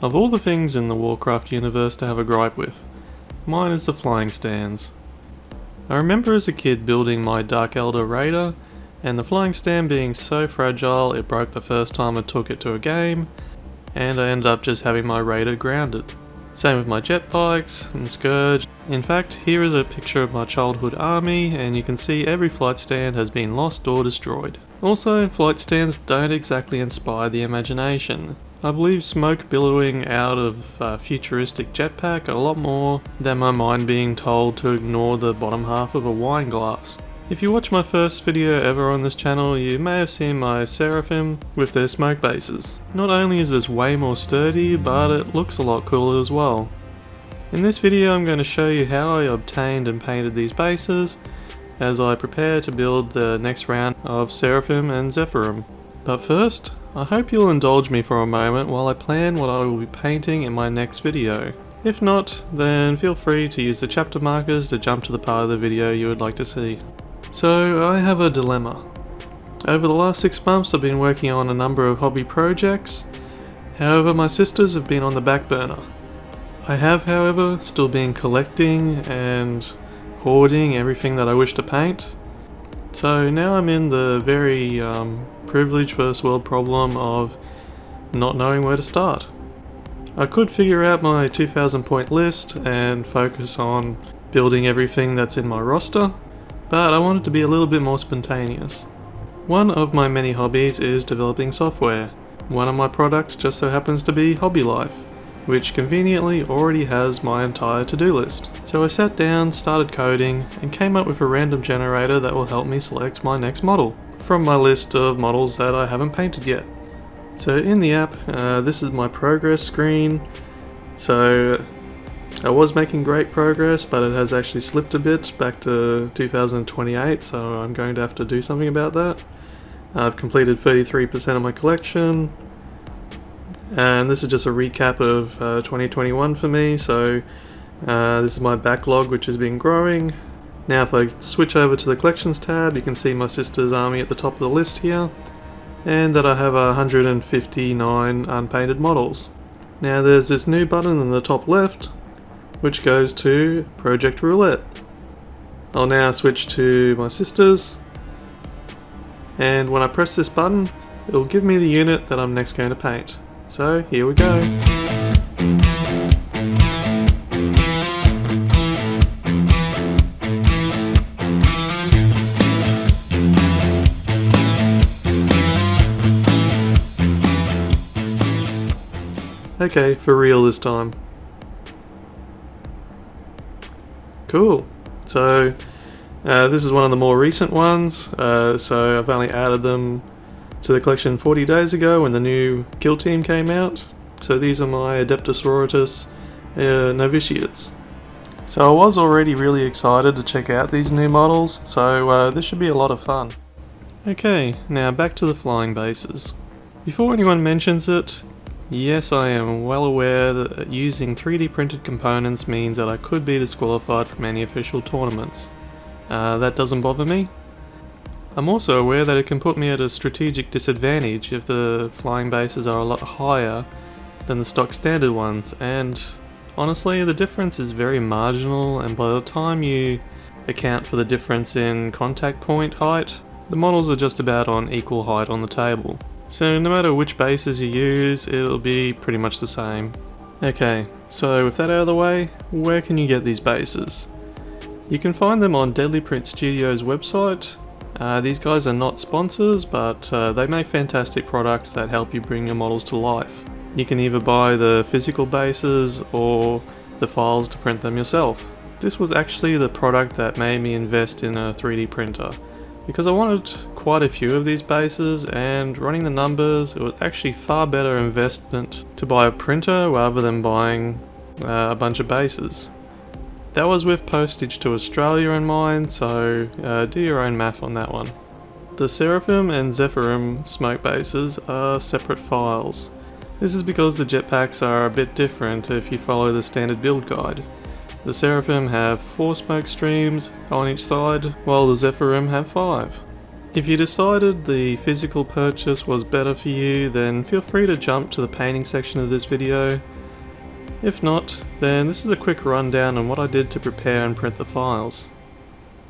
Of all the things in the Warcraft universe to have a gripe with, mine is the flying stands. I remember as a kid building my Dark Elder Raider, and the flying stand being so fragile it broke the first time I took it to a game, and I ended up just having my Raider grounded. Same with my jetbikes and Scourge. In fact, here is a picture of my childhood army, and you can see every flight stand has been lost or destroyed. Also, flight stands don't exactly inspire the imagination. I believe smoke billowing out of a futuristic jetpack a lot more than my mind being told to ignore the bottom half of a wine glass. If you watch my first video ever on this channel, you may have seen my Seraphim with their smoke bases. Not only is this way more sturdy, but it looks a lot cooler as well. In this video I'm going to show you how I obtained and painted these bases as I prepare to build the next round of Seraphim and Zephyrim. But first, I hope you'll indulge me for a moment while I plan what I will be painting in my next video. If not, then feel free to use the chapter markers to jump to the part of the video you would like to see. So, I have a dilemma. Over the last 6 months I've been working on a number of hobby projects, however my sisters have been on the back burner. I have, however, still been collecting and hoarding everything that I wish to paint. So now I'm in the very privileged first world problem of not knowing where to start. I could figure out my 2000 point list and focus on building everything that's in my roster, but I wanted to be a little bit more spontaneous. One of my many hobbies is developing software. One of my products just so happens to be Hobby Life, which conveniently already has my entire to-do list. So I sat down, started coding, and came up with a random generator that will help me select my next model from my list of models that I haven't painted yet. So in the app, this is my progress screen. So I was making great progress, but it has actually slipped a bit back to 2028, so I'm going to have to do something about that. I've completed 33% of my collection, and this is just a recap of 2021 for me, so this is my backlog which has been growing. Now if I switch over to the collections tab, you can see my sister's army at the top of the list here, and that I have 159 unpainted models. Now there's this new button in the top left, which goes to Project Roulette. I'll now switch to my sisters, and when I press this button, it will give me the unit that I'm next going to paint. So here we go. Okay, for real this time. Cool. So this is one of the more recent ones, so I've only added them to the collection 40 days ago when the new kill team came out. So these are my Adeptus Sororitas novitiates. So I was already really excited to check out these new models, so this should be a lot of fun. Okay, now back to the flying bases. Before anyone mentions it, yes, I am well aware that using 3D printed components means that I could be disqualified from any official tournaments. That doesn't bother me. I'm also aware that it can put me at a strategic disadvantage if the flying bases are a lot higher than the stock standard ones, and honestly the difference is very marginal, and by the time you account for the difference in contact point height, the models are just about on equal height on the table. So no matter which bases you use, it'll be pretty much the same. Okay, so with that out of the way, where can you get these bases? You can find them on Deadly Print Studios website. These guys are not sponsors, but they make fantastic products that help you bring your models to life. You can either buy the physical bases or the files to print them yourself. This was actually the product that made me invest in a 3D printer, because I wanted quite a few of these bases, and running the numbers, it was actually far better investment to buy a printer rather than buying a bunch of bases. That was with postage to Australia in mind, so do your own math on that one. The Seraphim and Zephyrim smoke bases are separate files. This is because the jetpacks are a bit different if you follow the standard build guide. The Seraphim have 4 smoke streams on each side, while the Zephyrim have 5. If you decided the physical purchase was better for you, then feel free to jump to the painting section of this video If not, then this is a quick rundown on what I did to prepare and print the files.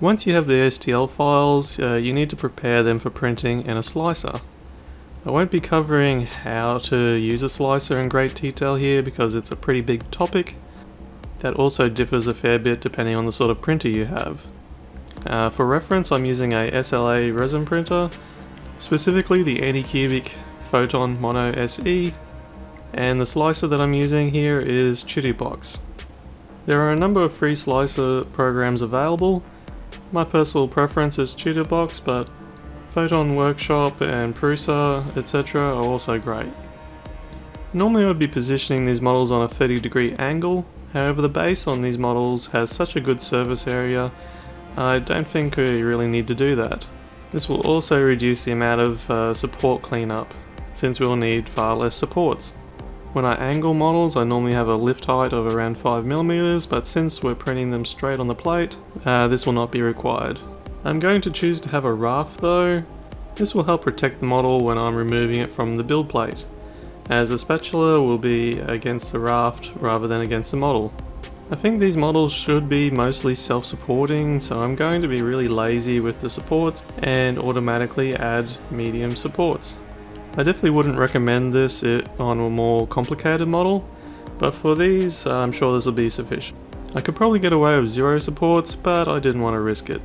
Once you have the STL files, you need to prepare them for printing in a slicer. I won't be covering how to use a slicer in great detail here because it's a pretty big topic. That also differs a fair bit depending on the sort of printer you have. For reference, I'm using a SLA resin printer, specifically the Anycubic Photon Mono SE, and the slicer that I'm using here is Chitubox. There are a number of free slicer programs available. My personal preference is Chitubox, but Photon Workshop and Prusa, etc. are also great. Normally I would be positioning these models on a 30-degree angle, however the base on these models has such a good surface area, I don't think we really need to do that. This will also reduce the amount of support cleanup, since we'll need far less supports. When I angle models, I normally have a lift height of around 5mm, but since we're printing them straight on the plate, this will not be required. I'm going to choose to have a raft though. This will help protect the model when I'm removing it from the build plate, as the spatula will be against the raft rather than against the model. I think these models should be mostly self-supporting, so I'm going to be really lazy with the supports and automatically add medium supports. I definitely wouldn't recommend this on a more complicated model, but for these I'm sure this will be sufficient. I could probably get away with 0 supports, but I didn't want to risk it.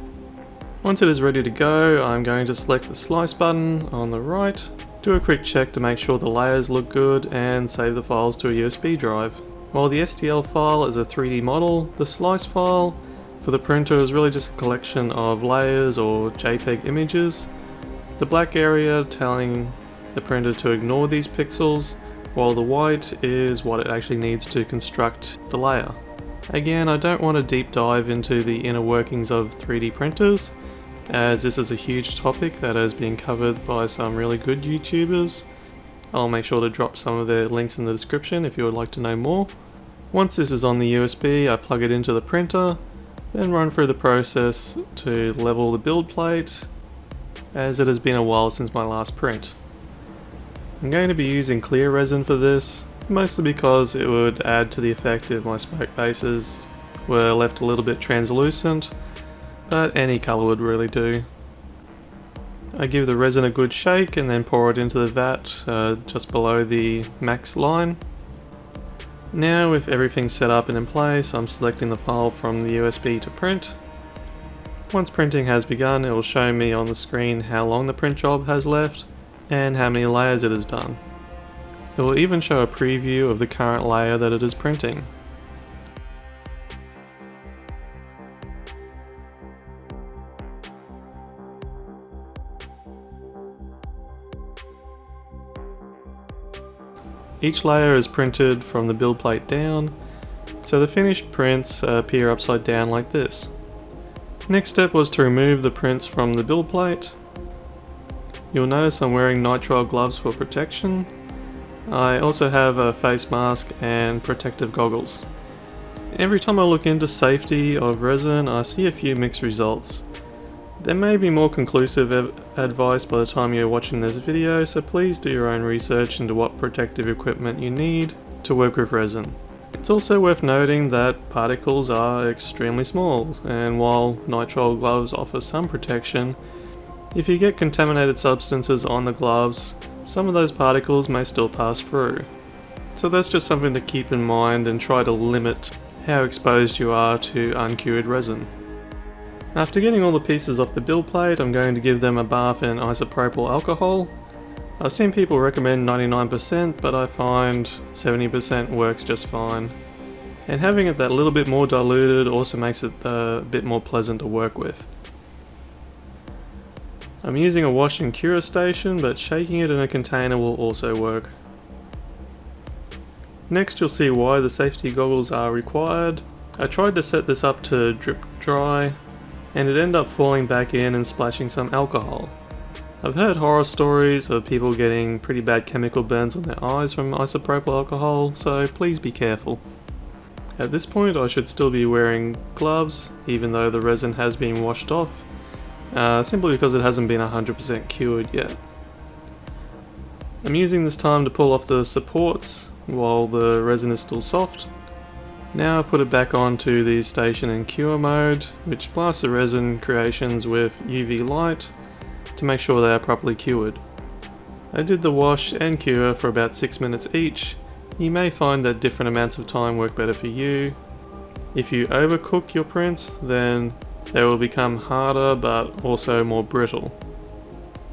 Once it is ready to go, I'm going to select the slice button on the right, do a quick check to make sure the layers look good, and save the files to a USB drive. While the STL file is a 3D model, the slice file for the printer is really just a collection of layers or JPEG images, the black area telling the printer to ignore these pixels, while the white is what it actually needs to construct the layer. Again, I don't want to deep dive into the inner workings of 3D printers, as this is a huge topic that has been covered by some really good YouTubers. I'll make sure to drop some of their links in the description if you would like to know more. Once this is on the USB, I plug it into the printer, then run through the process to level the build plate, as it has been a while since my last print. I'm going to be using clear resin for this, mostly because it would add to the effect if my smoke bases were left a little bit translucent, but any colour would really do. I give the resin a good shake and then pour it into the vat just below the max line. Now with everything set up and in place, I'm selecting the file from the USB to print. Once printing has begun, it will show me on the screen how long the print job has left and how many layers it has done. It will even show a preview of the current layer that it is printing. Each layer is printed from the build plate down, so the finished prints appear upside down like this. Next step was to remove the prints from the build plate. You'll notice I'm wearing nitrile gloves for protection. I also have a face mask and protective goggles. Every time I look into safety of resin, I see a few mixed results. There may be more conclusive advice by the time you're watching this video, so please do your own research into what protective equipment you need to work with resin. It's also worth noting that particles are extremely small, and while nitrile gloves offer some protection, if you get contaminated substances on the gloves, some of those particles may still pass through. So that's just something to keep in mind and try to limit how exposed you are to uncured resin. After getting all the pieces off the build plate, I'm going to give them a bath in isopropyl alcohol. I've seen people recommend 99%, but I find 70% works just fine. And having it that little bit more diluted also makes it a bit more pleasant to work with. I'm using a wash and cure station, but shaking it in a container will also work. Next, you'll see why the safety goggles are required. I tried to set this up to drip dry, and it ended up falling back in and splashing some alcohol. I've heard horror stories of people getting pretty bad chemical burns on their eyes from isopropyl alcohol, so please be careful. At this point I should still be wearing gloves, even though the resin has been washed off, simply because it hasn't been 100% cured yet. I'm using this time to pull off the supports while the resin is still soft. Now I put it back onto the station in cure mode, which blasts the resin creations with UV light to make sure they are properly cured. I did the wash and cure for about 6 minutes each. You may find that different amounts of time work better for you. If you overcook your prints, then they will become harder but also more brittle.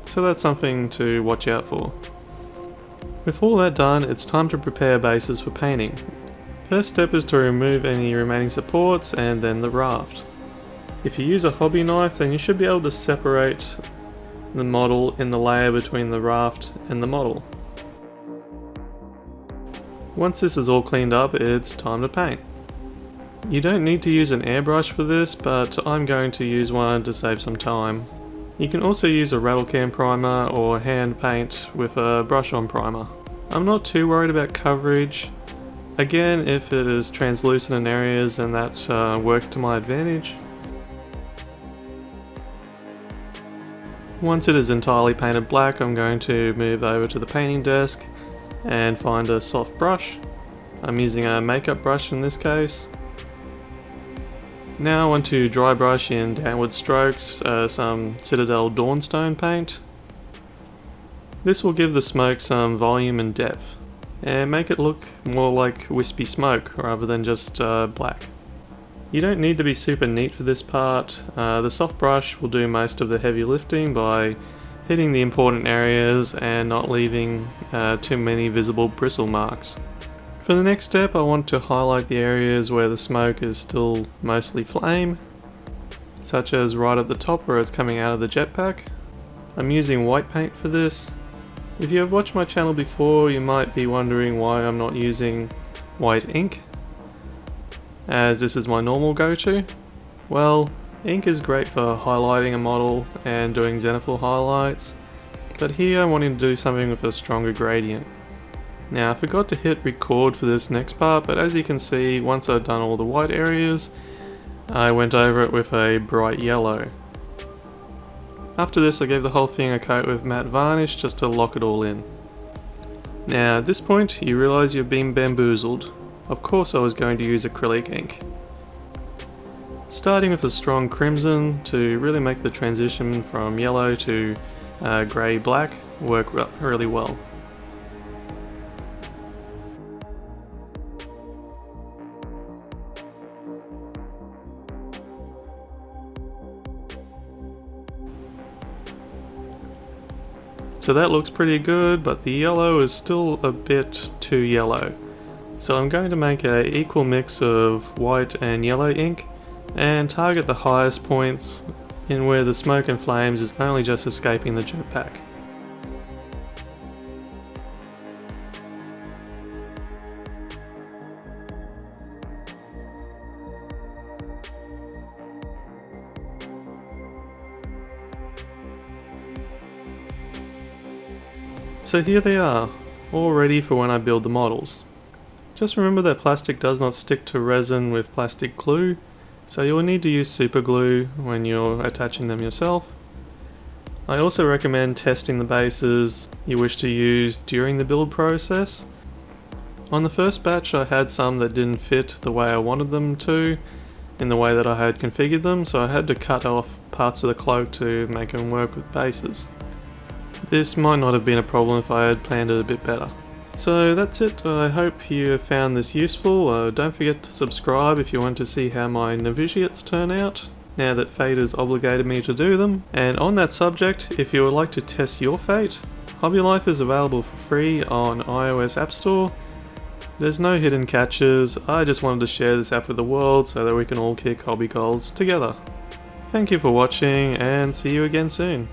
So that's something to watch out for. With all that done, it's time to prepare bases for painting. First step is to remove any remaining supports and then the raft. If you use a hobby knife, then you should be able to separate the model in the layer between the raft and the model. Once this is all cleaned up, it's time to paint. You don't need to use an airbrush for this, but I'm going to use one to save some time. You can also use a rattle can primer or hand paint with a brush on primer. I'm not too worried about coverage. Again, if it is translucent in areas, then that works to my advantage. Once it is entirely painted black, I'm going to move over to the painting desk and find a soft brush. I'm using a makeup brush in this case. Now I want to dry brush in downward strokes some Citadel Dawnstone paint. This will give the smoke some volume and depth, and make it look more like wispy smoke rather than just black. You don't need to be super neat for this part. The soft brush will do most of the heavy lifting by hitting the important areas and not leaving too many visible bristle marks. For the next step, I want to highlight the areas where the smoke is still mostly flame, such as right at the top where it's coming out of the jetpack. I'm using white paint for this. If you have watched my channel before, you might be wondering why I'm not using white ink, as this is my normal go-to. Well, ink is great for highlighting a model and doing zenithal highlights, but here I'm wanting to do something with a stronger gradient. Now I forgot to hit record for this next part, but as you can see, once I'd done all the white areas, I went over it with a bright yellow. After this, I gave the whole thing a coat with matte varnish just to lock it all in. Now at this point, you realise you've been bamboozled. Of course I was going to use acrylic ink. Starting with a strong crimson to really make the transition from yellow to grey-black work really well. So that looks pretty good, but the yellow is still a bit too yellow. So I'm going to make an equal mix of white and yellow ink and target the highest points in where the smoke and flames is only just escaping the jetpack. So here they are, all ready for when I build the models. Just remember that plastic does not stick to resin with plastic glue, so you will need to use super glue when you're attaching them yourself. I also recommend testing the bases you wish to use during the build process. On the first batch I had some that didn't fit the way I wanted them to, in the way that I had configured them, so I had to cut off parts of the cloak to make them work with bases. This might not have been a problem if I had planned it a bit better. So that's it. I hope you have found this useful. Don't forget to subscribe if you want to see how my novitiates turn out, now that Fate has obligated me to do them. And on that subject, if you would like to test your Fate, Hobby Life is available for free on iOS App Store. There's no hidden catches. I just wanted to share this app with the world so that we can all kick hobby goals together. Thank you for watching and see you again soon.